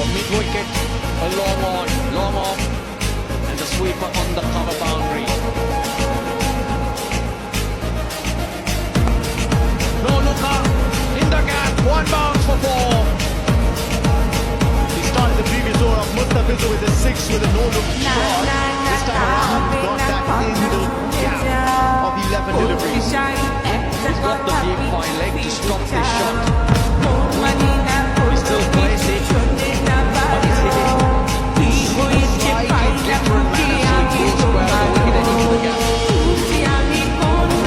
Mid wicket, a long on, and the sweeper on the cover boundary. No looker in the gap, one bounce for four. He started the previous over of Mustafizur with a six with a no-look shot. This time around, he got that in the gap of 11 deliveries. He's got the deep fine leg to stop this shot. He still plays it, but he's hit it. Slightly different manner, so he goes square of the wicket and into the gap. Mustafizur will have to hold and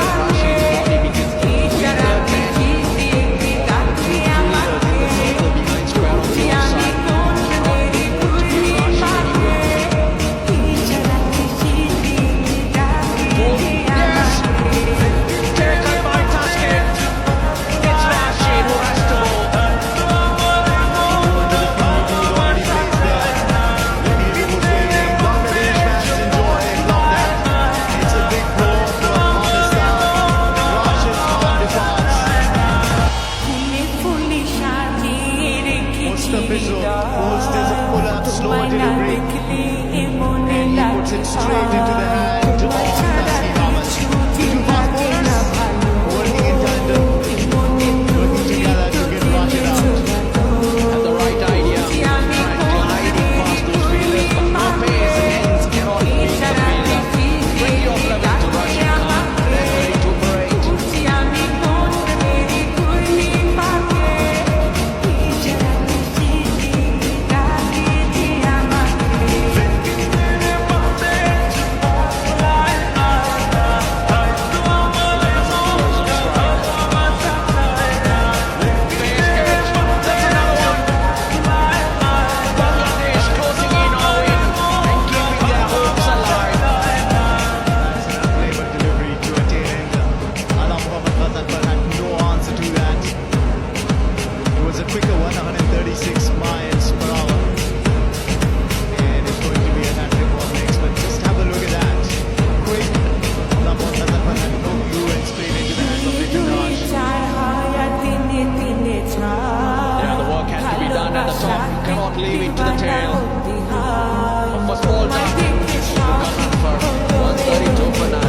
rush his body because with third man, two fielders in the circle behind square on the offside. Cannot be able to be rushed anywhere. Yes! Taken by Taskent. It's Rashid who has to bowl. There's a pull-up, slower delivery, and he puts it straight into the hand of Tasneem Ahmed. Two fast bowlers working in tandem, working together to get Rashid out. And the right idea, trying gliding past those fielders, but no pace and hence cannot beat the fielder. 20 off level to Rashid Khan, then ready to operate. Bangladesh closing in on win and keeping their hopes alive. Flavor delivery to a tail ender. Ala Muhammad Hasan but had no answer to that. It was a quicker one, 136 miles per hour. And it's going to be an active ball next, but just have a look at that. Quick. Ala Muhammad Hasan but had no clue and straight into the hands of Little Raj. Yeah, the work has to be done at the top. You cannot leave it to the tail. First ball target, Ghana for 132 for 9.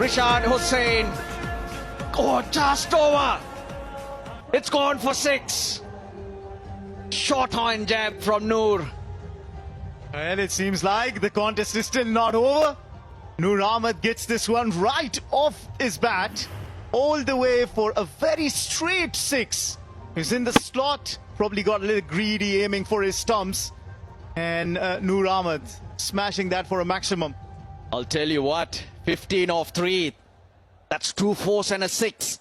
Rishad Hussain. Oh, just over. It's gone for 6. Short hand jab from Noor. And it seems like the contest is still not over. Noor Ahmed gets this one right off his bat, all the way for a very straight 6. He's in the slot, probably got a little greedy aiming for his stumps. And Noor Ahmed smashing that for a maximum. I'll tell you what, 15 off 3. That's 2 4s and a 6.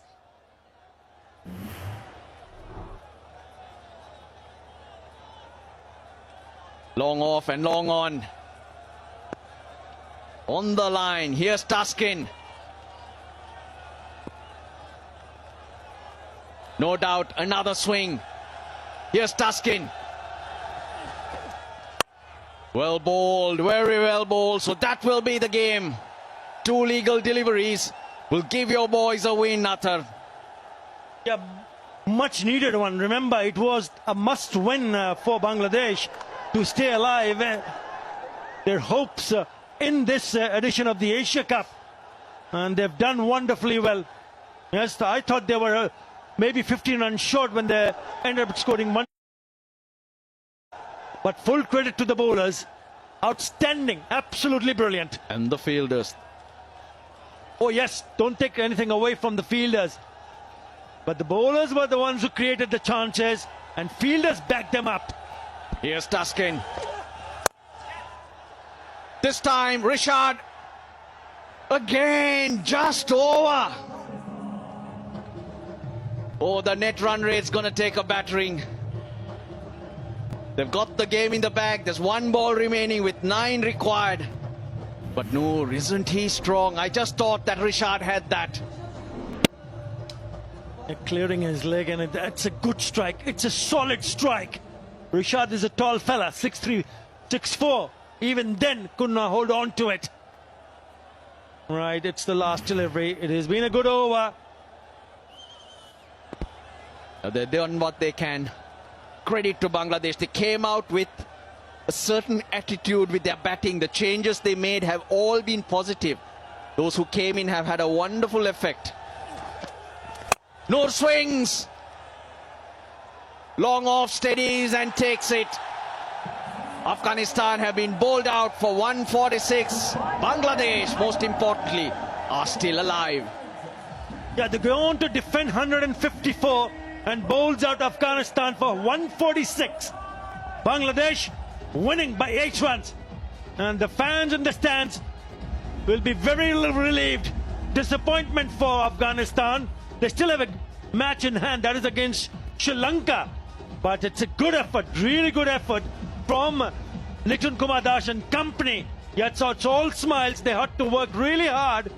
Long off and long on. On the line, here's Taskin. No doubt, another swing. Here's Taskin. Well bowled, very well bowled. So that will be the game. 2 legal deliveries will give your boys a win, Athar. Yeah, much needed one. Remember, it was a must win for Bangladesh to stay alive. Their hopes in this edition of the Asia Cup. And they've done wonderfully well. Yes, I thought they were maybe 15 runs short when they ended up scoring 1. But full credit to the bowlers. Outstanding, absolutely brilliant. And the fielders. Oh yes, don't take anything away from the fielders. But the bowlers were the ones who created the chances and fielders backed them up. Here's Taskin. This time, Rishad. Again, just over. Oh, the net run rate's going to take a battering. They've got the game in the bag. There's 1 ball remaining with 9 required. But Noor, isn't he strong? I just thought that Rishad had that. They're clearing his leg and that's a good strike. It's a solid strike. Rishad is a tall fella, 6'3", 6'4". Even then could not hold on to it. Right, it's the last delivery. It has been a good over. They've done what they can. Credit to Bangladesh. They came out with a certain attitude with their batting. The changes they made have all been positive. Those who came in have had a wonderful effect. Noor swings. Long off, steadies and takes it. Afghanistan have been bowled out for 146. Bangladesh, most importantly, are still alive. Yeah, they go on to defend 154 and bowls out Afghanistan for 146. Bangladesh winning by 8 runs. And the fans in the stands will be very relieved. Disappointment for Afghanistan. They still have a match in hand, that is against Sri Lanka. But it's a good effort, really good effort from Litton Kumar Das and company. Yet so it's all smiles. They had to work really hard.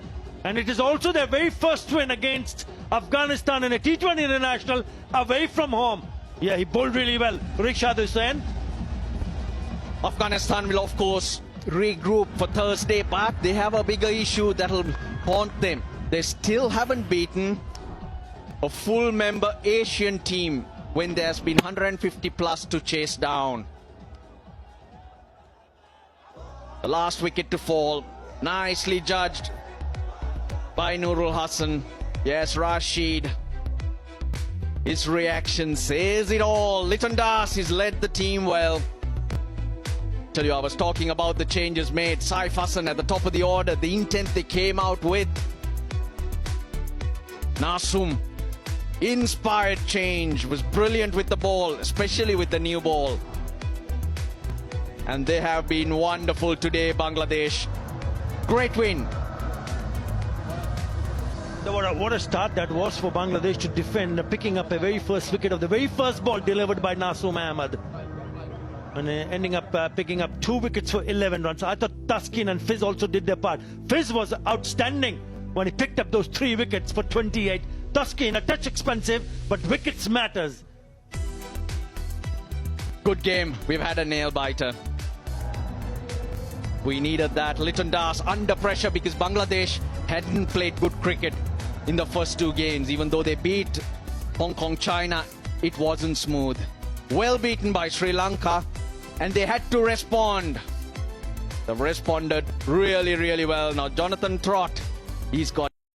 And it is also their very first win against Afghanistan in a T20 international away from home. Yeah, he bowled really well. Rishad Hussain. Afghanistan will, of course, regroup for Thursday, but they have a bigger issue that will haunt them. They still haven't beaten a full member Asian team when there's been 150 plus to chase down. The last wicket to fall, nicely judged by Nurul Hassan. Yes, Rashid. His reaction says it all. Litton Das has led the team well. Tell you, I was talking about the changes made. Saif Hassan at the top of the order, the intent they came out with. Nasum, inspired change, was brilliant with the ball, especially with the new ball. And they have been wonderful today, Bangladesh. Great win. What a start that was for Bangladesh to defend, picking up a very first wicket of the very first ball delivered by Nasum Ahmed. And ending up picking up 2 wickets for 11 runs. I thought Taskin and Fiz also did their part. Fiz was outstanding when he picked up those 3 wickets for 28. Taskin, a touch expensive, but wickets matters. Good game. We've had a nail-biter. We needed that. Litton Das under pressure because Bangladesh hadn't played good cricket in the first 2 games. Even though they beat Hong Kong, China, it wasn't smooth. Well beaten by Sri Lanka, and they had to respond. They've responded really, really well. Now Jonathan Trott He's got